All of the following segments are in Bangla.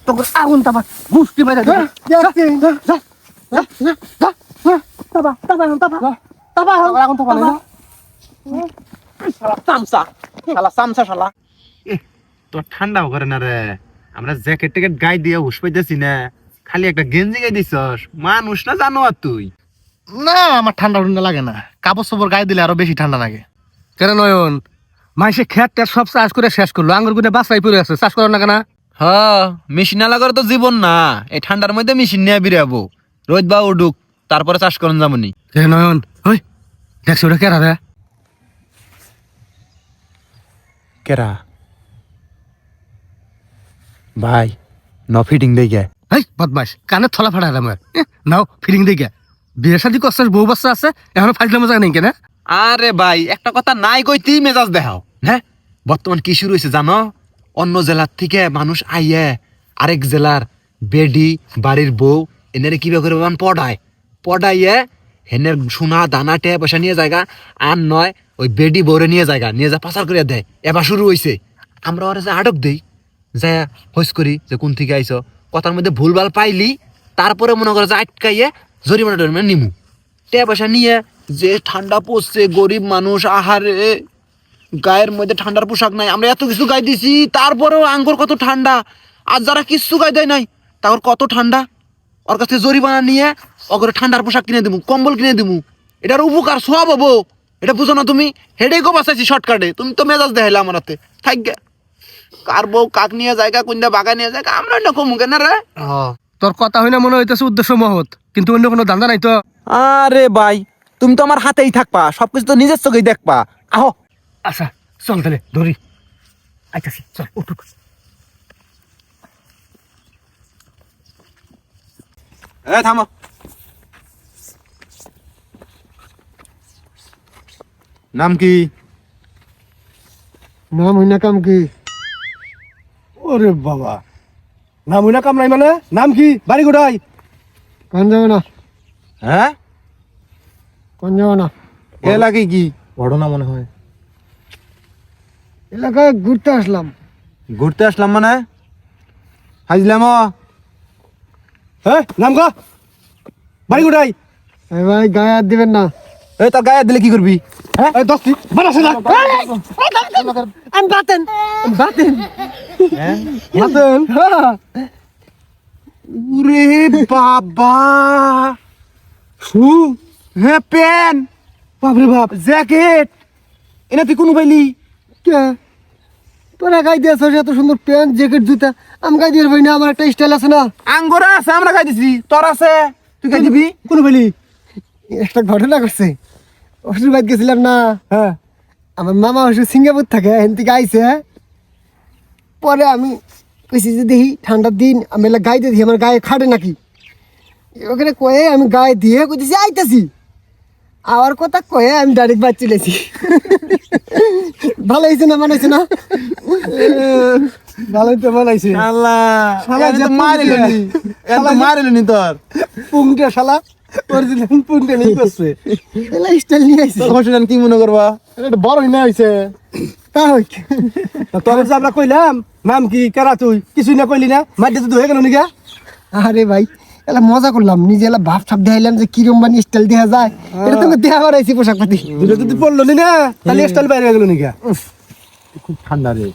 তোকে আগুন তাবা মুষ্টি বাইরে যা যা যা তাবা আগুন তাবা না শালা তোর ঠান্ডাও করে না রে, আমরা জ্যাকেট ট্যাকেট গায়ে দিয়ে হুশ পাইতেছি না, খালি একটা গেঞ্জি গায়ে দিছস, মানুষ না জানো আর তুই। না আমার ঠান্ডা ঠান্ডা লাগে না, কাপড় চোপড় গায়ে দিলে আরো বেশি ঠান্ডা লাগে। কেন নয়ন মাইসে খেত সব চাষ করে শেষ করলো, আঙ্গুর গুনে বাসাই পড়ে আছে, চাষ করার না কেনা? হ্যাঁ, মেশিন না লাগার তো জীবন না, এই ঠান্ডার মধ্যে মেশিন নিয়ে বেরাবো, রোদ বা উডুক, তারপরে চাষ করুন যাবনি। নয়ন ওই দেখছি ওটা কেরা রে? কেরা ভাই? ন ফিটিং দেই গে। এই বদমাস, কানে থলা ফাড়া আমার নাও ফিলিং দেখে বিয়ে শাদি করছিস, বউ বাচ্চা আছে, এখনো ফাইজলাম মজা নেই কেন? আরে ভাই, একটা কথা নাই কইতেই মেজাজ দেখাও। হ্যাঁ, বর্তমান কি শুরু হয়েছে জানো? অন্য জেলার থেকে মানুষ আইয়ে আরেক জেলার বেডি বাড়ির বউ এনারে কিভাবে করে পড়াইয়ে হেনের সোনা দানা টেয়া পয়সা নিয়ে জায়গা, আর নয় ওই বেডি বউরে নিয়ে জায়গা নিয়ে যা পাচার করে দেয়। এবার শুরু হয়েছে, আমরা ওরা যে আটক দেই, যা হইস করি যে কোন থেকে আইছো, কথার মধ্যে ভুলভাল পাইলি তারপরে মনে করে যে আটকাইয়ে জরিমানা টরিমানা নিমু। টেয়া পয়সা নিয়ে যে ঠান্ডা পড়ছে, গরিব মানুষ, আহারে গায়ের মধ্যে ঠান্ডার পোশাক নাই, আমরা এত কিছু গায়ে দিছি তারপরেও আঙ্গুর কত ঠান্ডা, আর যারা কিছু গায়ে দেয় নাই তার কত ঠান্ডা, ওর কাছে জরিমানা নিয়ে ওকে ঠান্ডার পোশাক কিনে দিমু, কম্বল কিনে দিমু। এটার উপকার সব হবো, এটা বুঝো না তুমি? হেডে গো বাঁচাইছি শর্টকাটে, তুমি তো মেজাজ দেখাইলে আমার হাতে থাকবে। কার বউ কাক নিয়ে জায়গা, কোনটা বাগা নিয়ে জায়গা, আমরা অন্য কমু কেন রে? তোর কথা হই না মনে হইতেছে উদ্দেশ্য মহৎ, কিন্তু অন্য কোনো ধান্দা নাই তো? আরে ভাই, তুমি তো আমার হাতেই থাকবা, সবকিছু তো নিজের চোখেই দেখবা। আহো। আচ্ছা চল তাহলে ধরি, আচ্ছা চল উঠুক। থামো। নাম কি? নাম হইনা কাম কি? ওরে বাবা, নাম হইনা কাম নাই মানে? নাম কি? বাড়ি কোথায়? কোন যাবে না? হ্যাঁ, কোন যাবে না? এলাকায় কি ঘটনা মনে হয়? এলাকায় ঘুরতে আসলাম। ঘুরতে আসলাম মানে? হাজলাম। হ্যাঁ নাম গা, বাড়ি কোথায়? ভাই গায়ে হাত দিবেন না। এই তোর গায়ে দিলে কি করবি? হ্যাঁ দস্তি বানাস না। আমি বাতেন বাতেন বাতেন। ওরে বাবা, শু, হ্যাঁ প্যান, বাপরে বাপ, জ্যাকেট, এনা তুই কোন পাইলি? কে তোরা গাই দিয়েছ এত সুন্দর প্যান্ট জ্যাকেট জুতা? আমি গাই দিয়ে ভাই না, আমার একটা স্টাইল আছে না। আঙ্গুরা আছে, আমরা খাই দিছি, তোর আছে, তুই খাই দিবি? কোন বলি? একটা ঘটনা করছে, অসুর বাদ গেছিলাম না। হ্যাঁ, আমার মামা অসুর সিঙ্গাপুর থাকে, এখান থেকে আইসে। পরে আমি কইছি যে দেখি ঠান্ডার দিন আমি এলা গায়ে দিয়ে দিই, আমার গায়ে খাটে নাকি। ওখানে কয়ে আমি গায়ে দিয়ে কইতেছি আইতেছি, আমার কথা কয়ে আমি ডাইরেক্ট বাদ চলেছি। ভালো হয়েছে না? মানাইছে না? ভালোই তো মানাইছে। মারিলনি তোর পুংটা শালা অরিজিনাল পুংটা নেই করছে, এলা স্টাইল নিয়ে আইছে। কি মনে করবা? এটা বড় না হইছে তা হই। তোর যে আমরা কইলাম নাম কি, কেরা তুই, কিছুই না কইলি না, মাইতে তো হয়ে গেল নিকা। আরে ভাই এলা মজা করলাম, নিজে এলা ভাব ছাপ দেখাইলাম যে কিরম বানি স্টাইল দেখা যায়, এটা তোকে দেখা বাড়াইছি পোশাক পাতি। যদি পড়লো না তাহলে স্টাইল বাইরে গেল নিকা। খুব ঠান্ডা রে,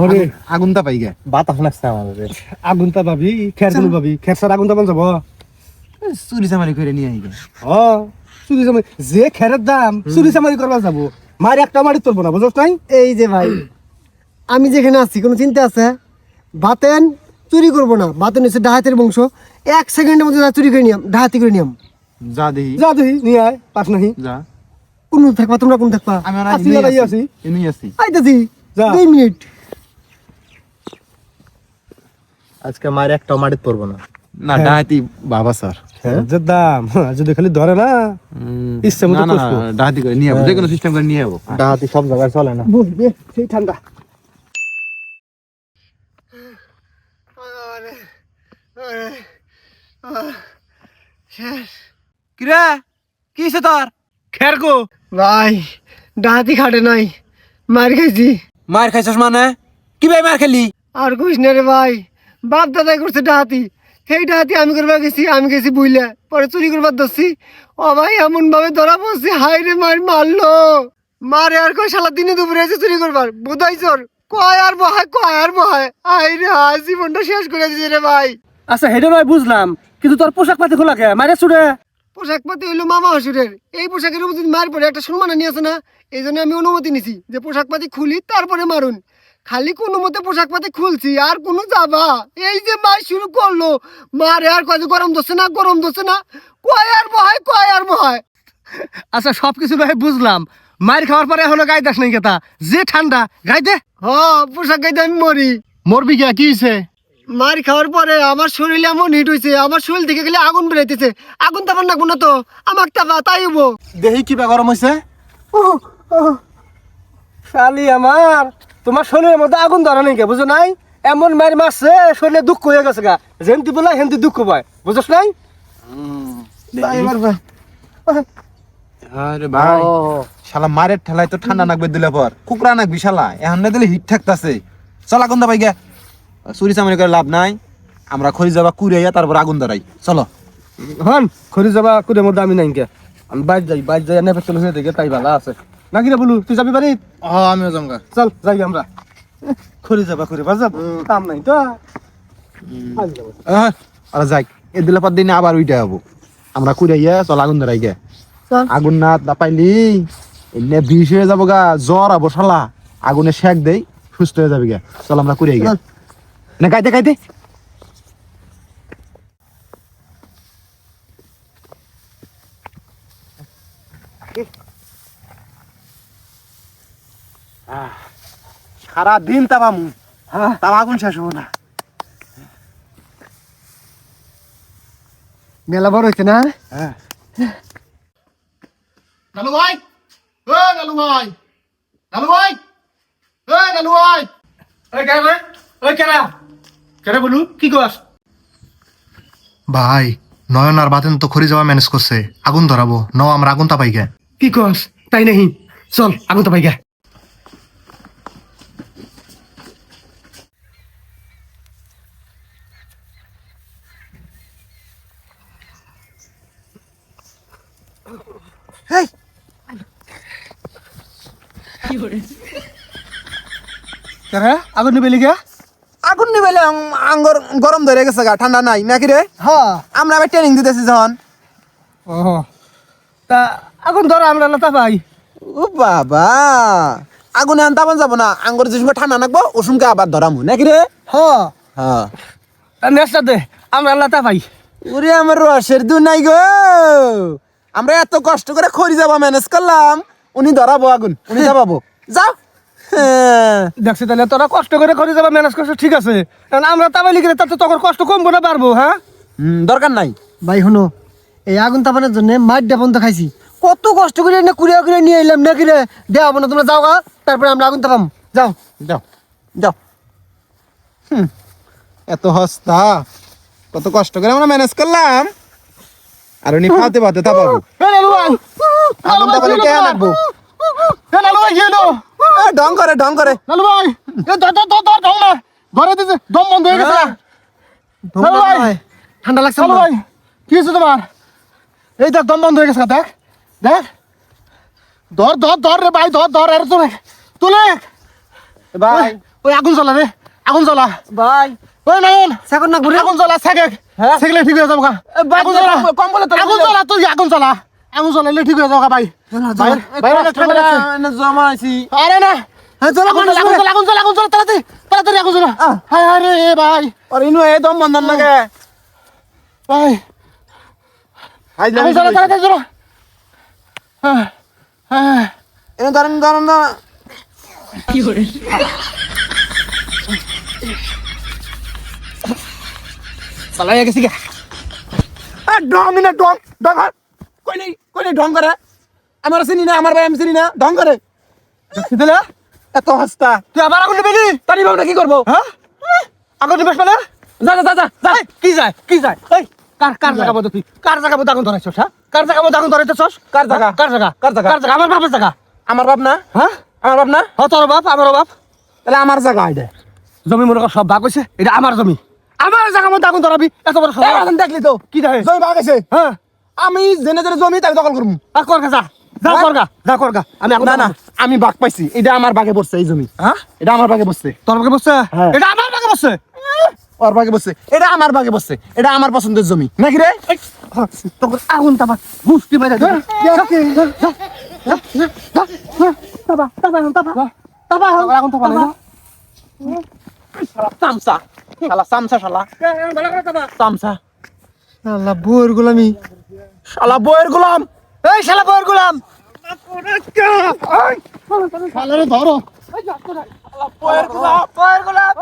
ওরে আগুনটা পাই গে, বাতাস লাগছে আমাদের। আগুনটা পাবি, খের কোন পাবি, খের সার আগুনটা পান যাব। চুরি চামারি করে নিয়ে আই গে। চুরি চামারি যে খেরের দাম, চুরি চামারি করবা যাব, মারি একটা মারি তুলবো না, বুঝছ নাই? এই যে ভাই আমি যেখানে আছি কোনো চিন্তা আছে? বাতেন চুরি করবো না, বাতেন হচ্ছে ডাহাতের বংশ, 1 সেকেন্ডের মধ্যে চুরি করে নিয়াম, ডাহাতি করে নিয়াম। যা দেখি, যা দেখি নিয়ে আয়, পাস নাহি যা। কোন থাকবা তোমরা, কোন থাকবা? আমি আছি আছি এমনি আছি। আইতাছি 2 মিনিট। আজকে মার একটা মারিত পড়বো না। না ডাহাতি বাবা স্যার, যে দাম যদি খালি ধরে না ইচ্ছে মতো কষ্ট। ডাহাতি করে নিয়ে যাবো, যে কোনো সিস্টেম করে নিয়ে যাবো। ডাহাতি সব জায়গায় চলে না। বুঝবে সেই ঠান্ডা। কিরে কি হইছে তোর? খের গো ভাই, ডাহাতি খাটে নাই, মার খাইছি। মার খাইছস মানে? কি ভাই মার খেলি? আর কইস না রে ভাই, বাপ দাদাই করছে ডাহাতি, সেই ডাহাতি আমি করবার গেছি, আমি গেছি বুইলে, পরে চুরি করবার ধরছি। ও ভাই এমন ভাবে ধরা পড়ছি, হাই রে মার মারলো, মারে আর কয় শালা দিনে দুপুরে এসে চুরি করবার বোধাই চোর, কয় আর বহায় কয় আর বহায়, হাই রে হাই জীবনটা শেষ করে দিয়েছে রে ভাই। আচ্ছা হেডে ভাই বুঝলাম, কিন্তু তোর পোশাক পাতি খোলা কে মারে ছুড়ে? পোশাক পাতি হইলো মামা হসুরের, এই পোশাকের উপর যদি মার পরে একটা সম্মান নিয়ে আছে না, এই জন্য আমি অনুমতি নিছি যে পোশাক পাতি খুলি তারপরে মারুন। খালি কোনো মতে পোশাক পাতি খুলছি আর কোনো যাবা, এই যে মার শুরু করলো, মারে আর কয় যে গরম ধরছে না, গরম ধরছে না, কয় আর বহায় কয় আর বহায়। আচ্ছা সবকিছু ভাই বুঝলাম, মার খাওয়ার পরে এখনো গায়ে দাস নাই কেতা, যে ঠান্ডা গায়ে দে। হ পোশাক গাইতে আমি মরি। মরবি কে, কি হয়েছে? মার খাওয়ার পরে আমার শরীরে এমন হিট হয়েছে, আমার শরীর থেকে গেলে আগুন বেরাইতেছে, আগুন তাপার নাকবো না তো, আমার তাপা তাই হবো। দেহি কিবা গরম হয়েছে? শালি আমার, তোমার শরীরের মধ্যে আগুন ধরা নেই কে, বুঝো নাই? এমন মার মারছে শরীরে দুঃখ হয়ে গেছে গা, যেমতি বলে হেমতি দুঃখ পায়, বুঝছ নাই? আরে ভাই শালা মারের ঠেলায় তো ঠান্ডা নাকবে দিলে পর কুকরা নাকবি শালা, এখন না দিলে হিট থাকতাছে। চল আগুন দাবাই গে, চুরি চামারি করে লাভ নাই, আমরা খড়ি যাবা কুড়াইয়া তারপর আগুন ধরাই, চলো। হন খড়ি যাবা কুড়ের মধ্যে আমি নাই কে, আমি বাইর যাই এনে পেট্রোল হয়ে দেখে তাই ভালো আছে নাকি রে বলু? তুই যাবি বাড়ি? আমিও জমগা। চল যাই আমরা, খড়ি যাবা করে বাজাব কাম নাই তো। আর যাই এ দিলে পর দিনে আবার উইটা হবো, আমরা কুড়াইয়া চল আগুন ধরাই গে। চল। আগুন না দাপাইলি এনে বিষ হয়ে যাবো গা, জ্বর আবো শালা, আগুনে শেক দেই সুস্থ হয়ে যাবি গে। চল আমরা কুড়াই গে, না গাইতে গাইতে। সারা দিন তাবামু, তাও আগুন শেষ হবো না। মেলা বড় হয়েছে না। লালু ভাই, ও লালু ভাই, লালু ভাই, ও লালু ভাই, ওই কেন রে, ওই কেন কেন বলু, কি কস? ভাই নয়ন আর বাতেন তো খড়ি যাওয়া ম্যানেজ করছে, আগুন ধরাবো, নাও আমরা আগুন তাপাই গে। কি কস? তাই নাহি, চল আগুন তাপাই গে। কেন আগুন নিবে লিগা? আগুন নিবেলে আঙ্গর গরম ধরে গেছে গা, ঠান্ডা নাই নাকি রে? হ্যাঁ। আমরা আবার ট্রেনিং দিতেছি যখন। ও তা আগুন ধরা আমরা না তাপাই। ও বাবা, আগুনে আনতে পান যাবো না, আঙ্গর যে সময় ঠান্ডা নাকবো ও সময় আবার ধরামু নাকি রে? হ্যাঁ। হ্যাঁ। নেক্সট দে আমরা না তাপাই। ওরে আমার রসের দু নাই গো, আমরা এত কষ্ট করে খড়ি যাবো ম্যানেজ করলাম, উনি ধরাবো আগুন, উনি যাবাবো। যাও। দেখছি তাহলে তোরা কষ্ট করে করে যাবা ম্যানেজ করছো, ঠিক আছে, কারণ আমরা তাবাই লিখে তাতে তখন কষ্ট কমবো না পারবো? হ্যাঁ দরকার নাই। ভাই শুনো, এই আগুন তাপানোর জন্য মাঠ ডাপন তো খাইছি, কত কষ্ট করে এনে কুড়িয়া করে নিয়ে এলাম নাকি রে, দেওয়া না, তোমরা যাও গা, তারপরে আমরা আগুন তাপাম, যাও। যাও যাও। এত হস্তা, কত কষ্ট করে আমরা ম্যানেজ করলাম, আর উনি ফাতে ফাতে তাপাবো। আগুন তাপালে কে লাগবো? লালু ভাই কি হলো? ঢং করে ঢং করে। লালু ভাই ঢং না, ধরে দিছে, দম বন্ধ হয়ে গেছে। লালু ভাই, ঠান্ডা লাগছে লালু ভাই কি হয়েছে তোমার? এই দেখ দম বন্ধ হয়ে গেছে, দেখ দেখ, ধর ধর ধর রে ভাই, ধর ধর, আরে তুলে তুলে ভাই ওই আগুন জ্বলা রে, আগুন জ্বলা ভাই, ওই নয়ন, সেকন্ড না ঘুরে আগুন জ্বলা সেকে, সেকলে ঠিক হয়ে যাবো গা। আগুন জ্বলা, কম্বলে তো আগুন জ্বলা, তুই আগুন জ্বলা, আগুন জ্বলালে ঠিক হয়ে যাবো গা ভাই। ভাই অনেক ঠান্ডা লাগছে। জমা আছি। আরে না, হ্যাঁ চলো আগুন জ্বলা, আগুন জ্বলা, আগুন জ্বলা, আগুন জ্বলা, তাড়াতাড়ি তাড়াতাড়ি আগুন জ্বলা। হায় হায় রে ভাই, আর ইনু এ দম বন্ধন লাগে। ভাই আগুন জ্বলা, তাড়াতাড়ি জ্বলা। হ্যাঁ হ্যাঁ, এনে ধরেন ধরেন না। পালাই গেছি গা। ডং না ডং ডং কই নেই ঢং করে, আমার চিনি না, আমার ভাই আমি চিনি না, ঢং করে। দেখছি তাহলে এত হস্তা, তুই আবার আগুন নিবি নি? তারি বাবুটা কি করবো? হ্যাঁ আগুন নিবিস মানে? যা যা যা যা, কি যায় কি যায়? এই কার কার জায়গা বলতো, তুই কার জায়গা মধ্যে আগুন ধরাইছস? হ্যাঁ কার জায়গা মধ্যে আগুন ধরাইছস? কার জায়গা? কার জায়গা? কার জায়গা? কার জায়গা? আমার বাপের জায়গা। আমার বাপ না, হ্যাঁ আমার বাপ না, হ তোর বাপ, আমারও বাপ। তাহলে আমার জায়গা এটা। জমি মনে কর সব ভাগ হয়েছে, এটা আমার জমি, আমার জায়গা মধ্যে আগুন ধরাবি এত বড় সাহস এখন দেখলি তো কি দেখে জমি ভাগাইছে হ্যাঁ আমি জেনে জেনে জমি তাকে দখল করবো আর করগা যা করগা আমি আগুন না আমি বাঘ পাইছি এটা আমার বাগে পড়ছে এই জমি হ্যাঁ এটা আমার বাগে বসছে তোর ভাগে বসছে হ্যাঁ। এটা আমার ভাগে বসছে ওর বাগে বসছে এটা আমার বাগে বসছে এটা আমার পছন্দের জমি নাকি রে তোর আগুন তাবা বুঝতে পারে আগুন তো পালে না সামসা সামসা আল্লাহ বউর গোলামি শালা বইয়ের গোলাম এই শালা বউর গোলাম শালারে ধরো বউর গোলাম